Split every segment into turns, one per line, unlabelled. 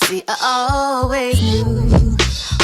See, I always knew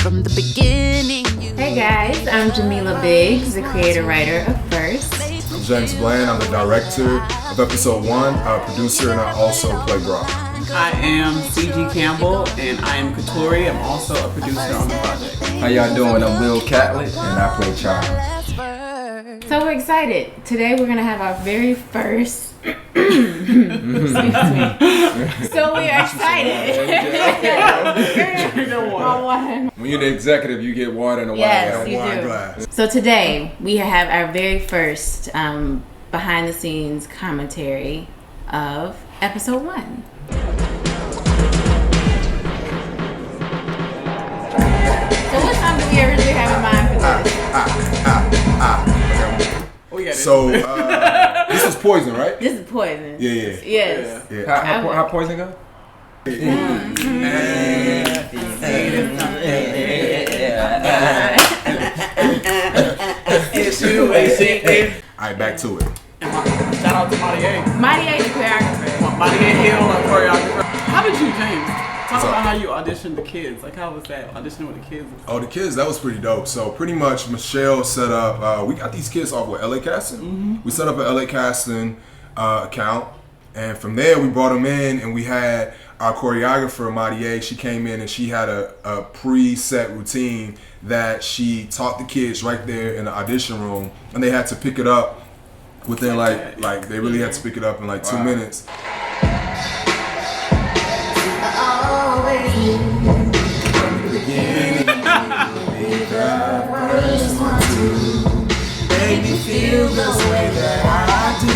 from the beginning.
Hey guys, I'm Jahmela Biggs, the creator-writer of First.
I'm James Bland. I'm the director of episode 1, a producer, and I also play Brock.
I am C.G. Campbell, and I am Katori. I'm also a producer on the project.
How y'all doing? I'm Will Catlett, and I play Charles.
So we're excited. Today we're gonna have our very first. So we are excited.
When you're the executive, you get water in a
Yes, you
wine
do.
glass.
So today we have our very first behind-the-scenes commentary of episode 1. So what time do we originally have in mind for this?
So this is Poison, right?
This is Poison.
Yeah.
Yes.
Yeah.
How Poison go? Alright, back to it.
Shout out to Marie.
Marie the choreographer.
Marie Hill, our choreographer. How did you, James? Talk about how you auditioned the kids. Like, how was that, auditioning with the kids?
Oh, the kids, that was pretty dope. So pretty much Michelle set up, we got these kids off with LA Casting. Mm-hmm. We set up an LA Casting account. And from there, we brought them in, and we had our choreographer, Marie. She came in and she had a pre-set routine that she taught the kids right there in the audition room, and they had to pick it up within like they really had to pick it up in like 2 minutes.
Baby, feel the way that I do.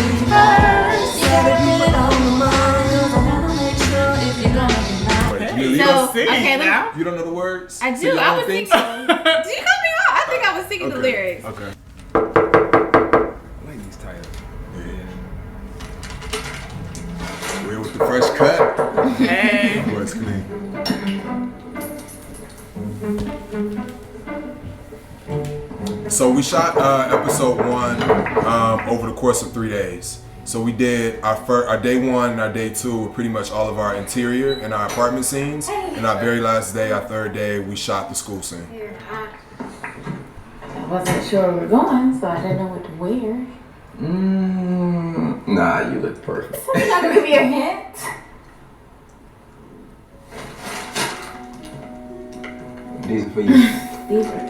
You don't know the words?
I do.
So
I was singing.
so?
Did you cut me off? I think I was singing the lyrics.
Okay.
I like these titles.
Yeah. We're with the fresh cut.
Hey.
Voice clean. So we shot episode 1 over the course of 3 days. So we did our day 1 and our day 2 were pretty much all of our interior and our apartment scenes. And our very last day, our 3rd day, we shot the school scene.
I wasn't sure we were going, so I didn't know what to wear.
Nah, you look perfect.
So you're not gonna give me a hint?
These are for you.
These are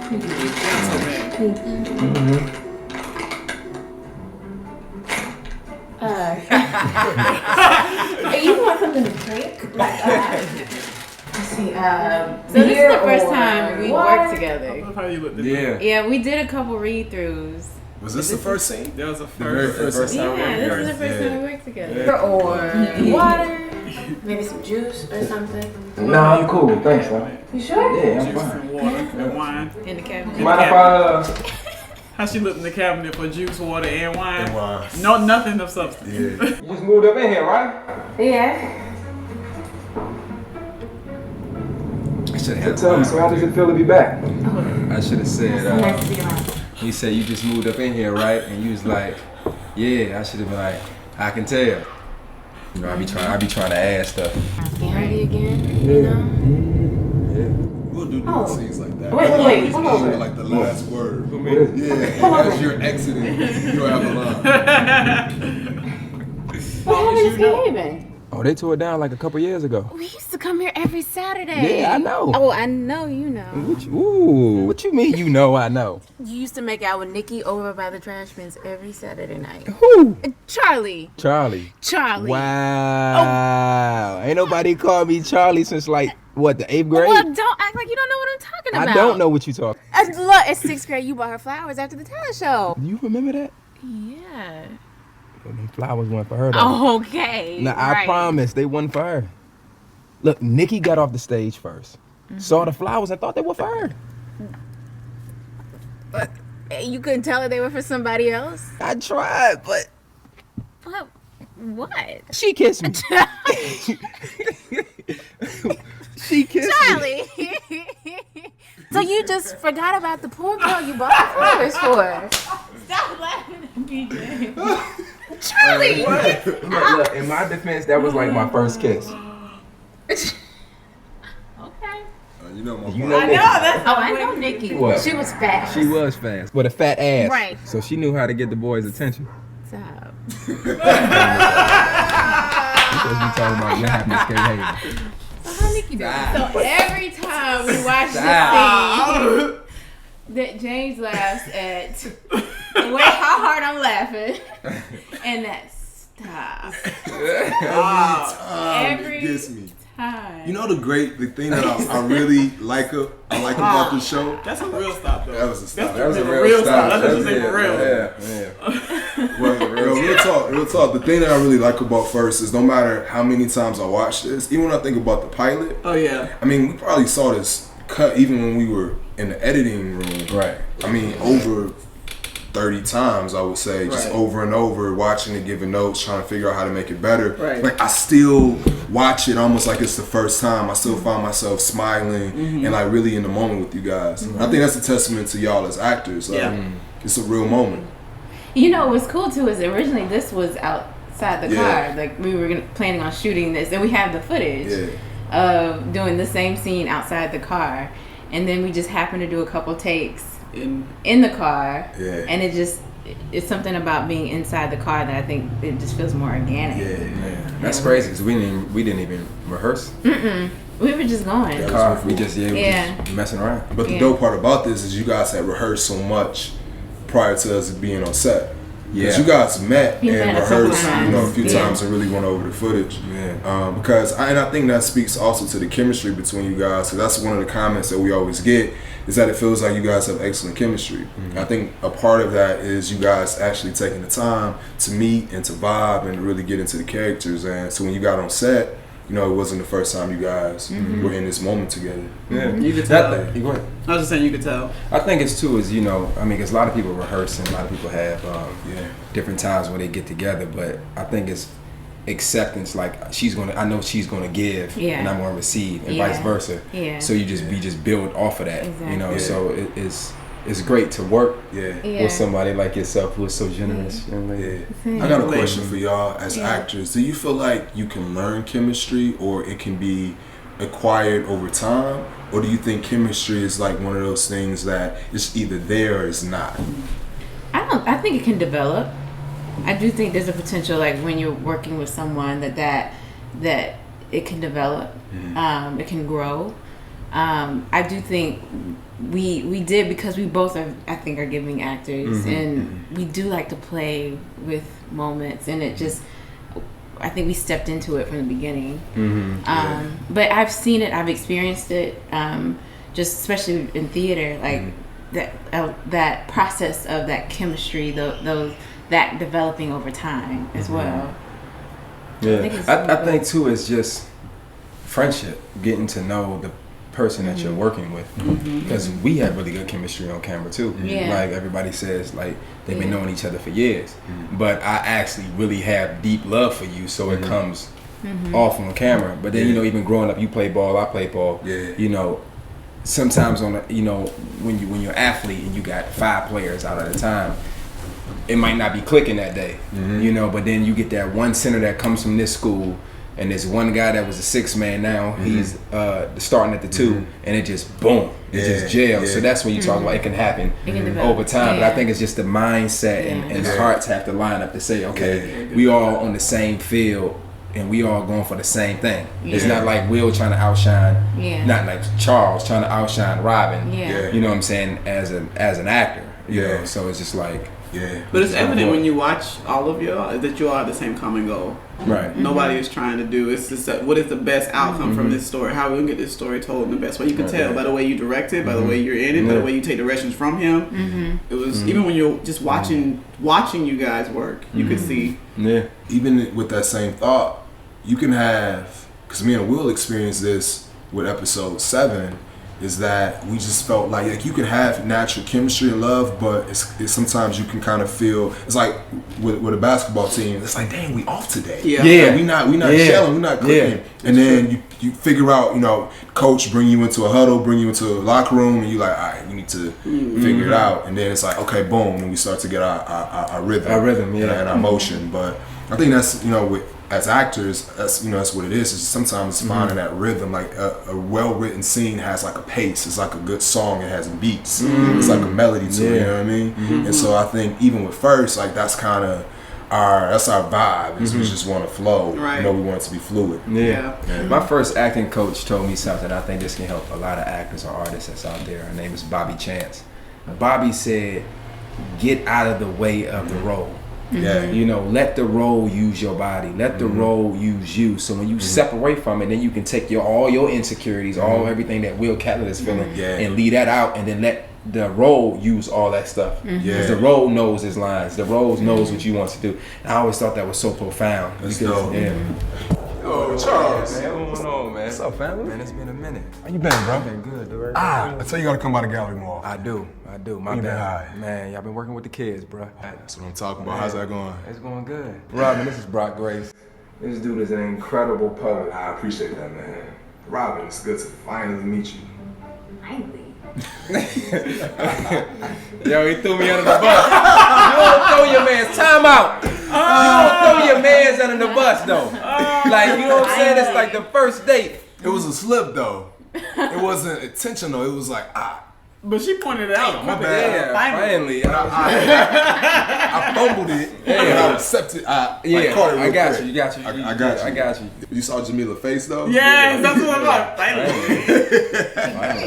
you want something to drink? Let's see. So this is the first time we worked together.
I love how you looked at
Yeah.
Yeah, we did a couple read-throughs.
Was this the first scene?
There was a
The very first
Yeah,
time.
this is the first time we worked together.
Yeah.
Or water, maybe some juice or something.
Nah, I'm cool. Thanks, man.
You sure?
Yeah, I'm
juice
fine.
and water and wine.
In the cabinet.
Mind if I,
How she looked in the cabinet for juice, water, and wine?
And wine.
No, nothing of substance.
Yeah.
you just moved up in here, right?
Yeah.
I should have
Tell me, so how does it feel to be back?
I should have said,
Nice to be around.
he said you just moved up in here, right? And you was like, yeah. I should have been like, I can tell. You know, I be trying to add stuff.
Getting ready again, you know?
We'll do scenes like that.
Wait, hold on.
Like the last word.
What is it?
Yeah. As you're exiting, you have a line.
What happened to Skaven?
Oh, they tore it down like a couple years ago.
We used to come here every Saturday.
Yeah, I know.
Oh, I know you know.
What you mean you know I know?
You used to make out with Nikki over by the trash bins every Saturday night.
Who?
Charlie.
Charlie.
Wow.
Ain't nobody called me Charlie since like, what, the 8th grade?
Well, don't act like you don't know what I'm talking about.
I don't know what you talking.
Look, in 6th grade, you bought her flowers after the talent show.
Do you remember that?
Yeah.
Well, them flowers weren't for her though.
Okay.
Now, I promise they wasn't for her. Look, Nikki got off the stage 1st. Saw the flowers and thought they were for her.
But you couldn't tell her they were for somebody else?
I tried, but
What?
she kissed me. She kissed
Charlie. So you just forgot about the poor girl you bought the flowers for? Stop laughing at me, Jay. Charlie.
Look, in my defense, that was like my first kiss.
You know my
You
partner.
know
I know
Nikki.
that's.
Oh, I know Nikki.
What?
She was fast.
She was fast. With a fat ass.
Right.
So she knew how to get the boys' attention.
Stop.
You supposed to be talking about what happened to Skate Haven.
So how Nikki doing?
So every time we watch this scene, that James laughs at how hard I'm laughing, and that stop every
It gets me.
time.
You know the thing that I really like about the show.
That's a real stop though.
That was a stop.
That was a
real
real
stop.
stop.
That's what you say for real.
Yeah.
Well, real talk. The thing that I really like about First is no matter how many times I watch this, even when I think about the pilot,
Oh yeah.
I mean, we probably saw this cut even when we were in the editing room.
Right.
I mean, over 30 times, I would say, just
Right.
over and over, watching it, giving notes, trying to figure out how to make it better.
Right.
Like, I still watch it almost like it's the first time. I still find myself smiling and, like, really in the moment with you guys. I think that's a testament to y'all as actors. Like,
Yeah.
It's a real moment.
You know what's cool too is originally this was outside the
Yeah.
car. Like we were planning on shooting this, and we have the footage
Yeah.
of doing the same scene outside the car, and then we just happened to do a couple takes in the car,
Yeah.
and it's something about being inside the car that I think it just feels more organic.
Yeah.
That's crazy because we didn't even rehearse.
We were just going.
Yeah.
Car, we just we
Yeah.
just messing around.
But the
Yeah.
dope part about this is you guys had rehearsed so much prior to us being on set. Because
Yeah.
you guys met
We
and
met a couple
rehearsed, a few
times.
times and really went over the footage.
Yeah.
Because I think that speaks also to the chemistry between you guys. Because that's one of the comments that we always get is that it feels like you guys have excellent chemistry. I think a part of that is you guys actually taking the time to meet and to vibe and to really get into the characters. And so when you got on set, it wasn't the first time you guys were in this moment together.
Yeah.
You could tell.
Go ahead.
I was just saying you could tell.
I think it's too is because a lot of people rehearse and a lot of people have different times where they get together, but I think it's acceptance. Like I know she's gonna give,
Yeah.
and I'm gonna receive, and
Yeah.
vice versa.
Yeah.
So we just build off of that,
Exactly.
Yeah.
So it's great to work
Yeah.
with somebody like yourself who is so generous. You know what I mean?
Yeah. I got a question for y'all as actors. Do you feel like you can learn chemistry or it can be acquired over time? Or do you think chemistry is like one of those things that it's either there or it's not?
I think it can develop. I do think there's a potential, like when you're working with someone, that it can develop. It can grow. I do think we did, because we both are giving actors, and we do like to play with moments, and it just, I think we stepped into it from the beginning. But I've seen it, I've experienced it, just especially in theater, like that process of that chemistry, that developing over time as well.
Yeah,
it's
I think too it's just friendship, getting to know the person that you're working with, because we have really good chemistry on camera too.
Yeah.
Like everybody says, like they've been knowing each other for years, but I actually really have deep love for you, so it comes off on camera. But then even growing up, you play ball, I play ball.
Yeah.
Sometimes when you're an athlete and you got 5 players out at a time, it might not be clicking that day, but then you get that one center that comes from this school, and there's one guy that was a 6th man now, he's starting at the 2, and it just boom, it just jails. So that's when you talk about it can happen over time. But I think it's just the mindset and the hearts have to line up to say, okay, we all on the same field and we all going for the same thing. It's not like Will trying to outshine, not like Charles trying to outshine Robin. You know what I'm saying, as an actor. You know? So it's just like,
But it's evident when you watch all of y'all that you all have the same common goal.
right.
Nobody is trying to do. It's just what is the best outcome from this story? How are we gonna get this story told in the best way? You can tell by the way you direct it, by the way you're in it, by the way you take directions from him. It was even when you're just watching you guys work, you could see.
Yeah.
Even with that same thought, you can have, because me and Will experienced this with episode 7, is that we just felt like you can have natural chemistry and love, but it's sometimes you can kind of feel, it's like with a basketball team, it's like, dang, we off today.
Yeah.
Yeah.
Like, we not gelling, we not clicking. And then you figure out, coach bring you into a huddle, bring you into a locker room, and you like, all right, we need to figure it out. And then it's like, okay, boom, and we start to get our rhythm.
Our rhythm, yeah.
And our motion. But I think that's, as actors, that's what it is. It's sometimes finding that rhythm. Like a well-written scene has like a pace. It's like a good song. It has beats. It's like a melody to it. You know what I mean? And so I think even with First, like that's kind of our vibe. Is we just want to flow.
Right.
We want it to be fluid.
Yeah. My first acting coach told me something. I think this can help a lot of actors or artists that's out there. Her name is Bobby Chance. Bobby said, "Get out of the way of the role."
Yeah.
Let the role use your body. Let the role use you. So when you separate from it, then you can take all your insecurities, everything that Will Catlett is feeling, and leave that out, and then let the role use all that stuff. Because the role knows his lines. The role knows what you want to do. And I always thought that was so profound.
That's dope.
Oh,
Charles.
Man, what's going on, man?
What's up, family?
Man, it's been a minute.
How you been, bro?
Been good, dude.
I tell you gotta come by the gallery more.
I do. My
You been
bad.
high?
Man, y'all been working with the kids, bro.
That's what I'm talking about. How's that going?
It's going good. Robin, this is Brock Grace. This dude is an incredible poet.
I appreciate that, man. Robin, it's good to finally meet you.
Finally.
Yo, he threw me under the bus. You don't throw your man's time out. You don't throw your man's under the bus, though. Like, you know what I'm saying? It's like the first date.
It was a slip though. It wasn't intentional. It was like
But she pointed it out.
my bad.
Yeah, finally.
I fumbled it. And I accepted. I caught it real
I got
quick.
you. You got you.
I got you.
I got you.
You saw Jahmela's face though?
Yes, that's what I'm like.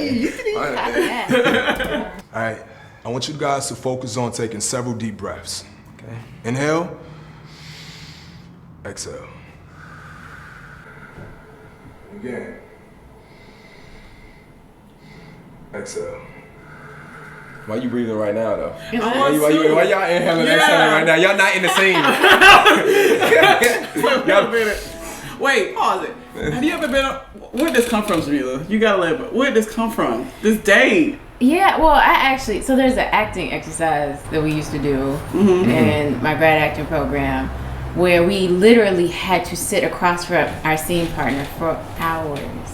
You could even try that.
All right. I want you guys to focus on taking several deep breaths.
Okay.
Inhale. Exhale. Again. Exhale.
Why you breathing right now, though?
I want
Why
to.
y'all inhaling that exhaling right now? Y'all not in the scene.
Wait a minute. Wait, pause it. Have you ever been? Where did this come from, Jahmela? You gotta let. Where did this come from? This date.
Yeah, well, so there's an acting exercise that we used to do in my grad acting program where we literally had to sit across from our scene partner for hours.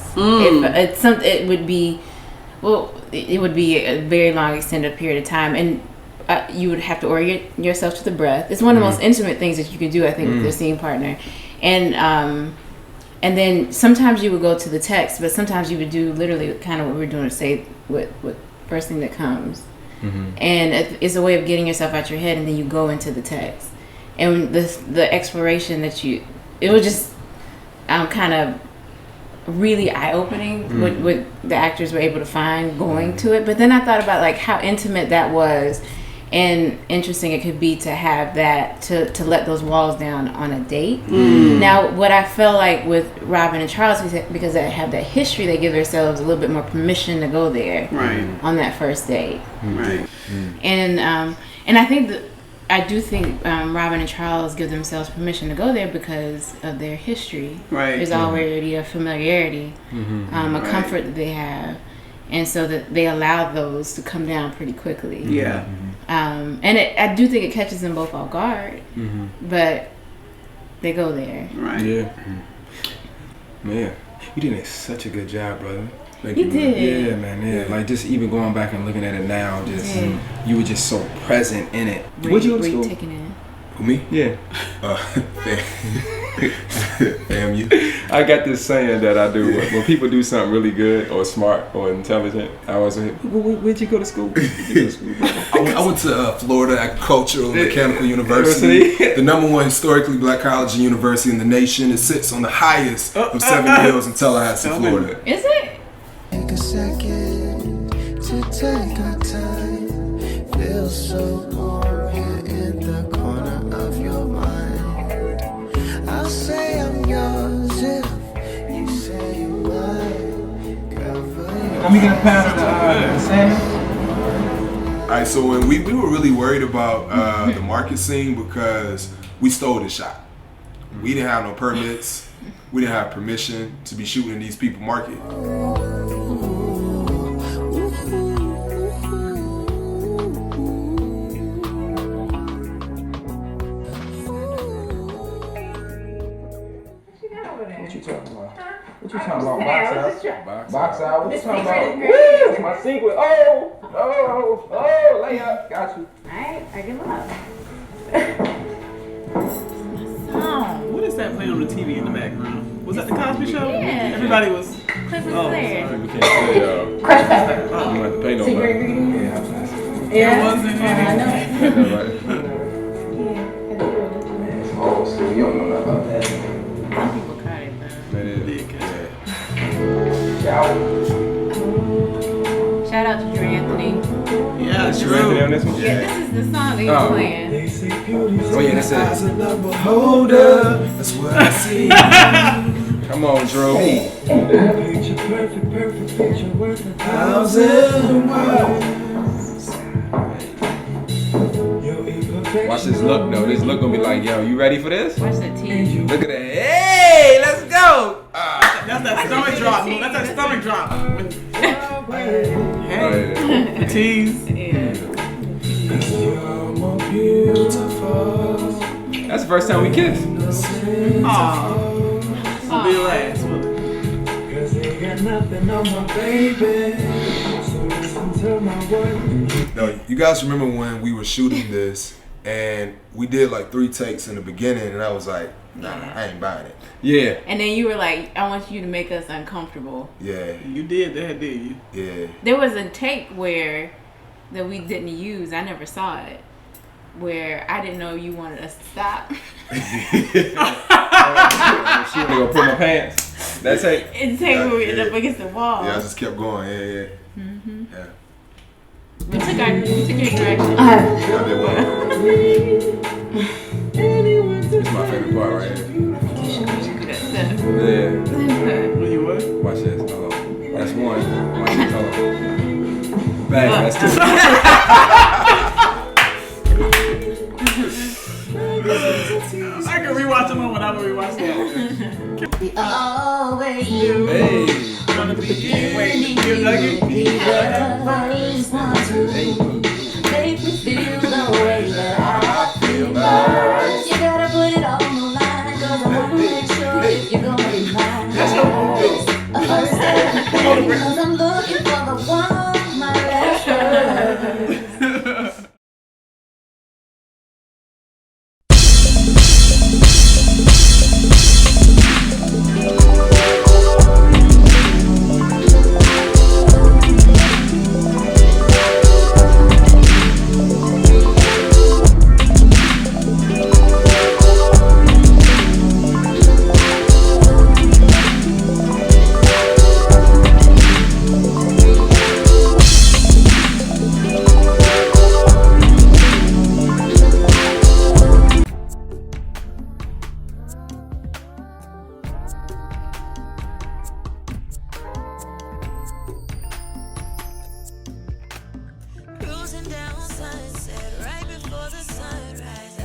It would be a very long extended period of time, and you would have to orient yourself to the breath. It's one of the most intimate things that you could do, I think, with your scene partner. And then sometimes you would go to the text, but sometimes you would do literally kind of what we're doing, say with first thing that comes. And it's a way of getting yourself out your head, and then you go into the text. And the exploration it was just kind of really eye-opening what the actors were able to find going to it. But then I thought about like how intimate that was and interesting it could be to have that, to let those walls down on a date. Now, what I felt like with Robin and Charles, because they have that history, they give themselves a little bit more permission to go there on that first date.
Right.
And I do think Robin and Charles give themselves permission to go there because of their history.
Right.
There's already a familiarity, a comfort that they have, and so that they allow those to come down pretty quickly.
Yeah.
I do think it catches them both off guard, but they go there.
Right.
Yeah. Man, you did such a good job, brother. Like,
You did.
Yeah, man. Yeah. Like just even going back and looking at it now, you were just so present in it. Where'd you go to
Were you
school?
taking in?
Who, me?
Yeah.
FAMU.
I got this saying that I do when people do something really good or smart or intelligent. I always say, "Where'd you go to school?"
I went to Florida Agricultural and Mechanical University, the #1 historically black college and university in the nation. It sits on the highest of 7 hills in Tallahassee, Florida.
Is it?
Take a second to take our time. Feel so warm here in the corner of your mind. I'll say I'm yours if you say you're mine.
Let me get a pound of the salmon.
All right, so when we were really worried about the market scene because we stole the shot. We didn't have no permits. We didn't have permission to be shooting in these people market.
What you talking about?
What you talking about? Box out. Box out. What you talking about?
secret is
Woo!
great.
It's my secret. Oh, layup. Got you.
Alright, I give up.
What is that playing on the TV in the background? Was that the Cosby Show?
Yeah.
Everybody was.
Cliff was
Oh,
there.
sorry.
We can't say y'all. You
Crushed pepper.
don't have to pay no
Secret
money.
ingredient.
It wasn't in
I know.
it.
Yeah, right. Oh, so you don't know nothing about that.
Some people cut it though.
That is.
Shout out to Drew Anthony.
Yeah,
You ready
true.
on this one?
Yeah, this is the song that he's
Oh.
playing.
Oh yeah, that's it.
That's what I see.
Come on, Drew. Watch this look though. This look gonna be like, yo, you ready for this?
Watch the T.
Look at that. Hey, let's go.
That's that stomach drop. That's that stomach drop.
Hey.
Tease.
Yeah.
That's the first time we kissed.
Aww. I'll be last.
No, you guys remember when we were shooting this and we did like 3 takes in the beginning and I was like, nah, I ain't buying it.
Yeah.
And then you were like, I want you to make us uncomfortable.
Yeah,
You did that, did you?
yeah.
There was a take where that we didn't use. I never saw it. Where I didn't know you wanted us to stop.
She wanna go put my pants. That's it.
And take where we
Yeah,
ended up against the wall.
Yeah, I just kept going. Yeah. Yeah.
We took your direction.
Yeah, I did well.
This is my favorite part right here.
That's
Yeah.
When you what?
Watch this. Hold on. That's one. Watch this. Hold on. Bang. That's
I can rewatch them when I would rewatch that.
We always knew
Hey.
From the beginning, wait, you nugget?
be the first one to make me feel the way that I feel. But you gotta put it all on the line, 'cause I wanna make sure if you're gonna be mine.
That's your home
It's a first step, 'cause I'm looking for the one, my last love.
Cruising down Sunset right before the sunrise.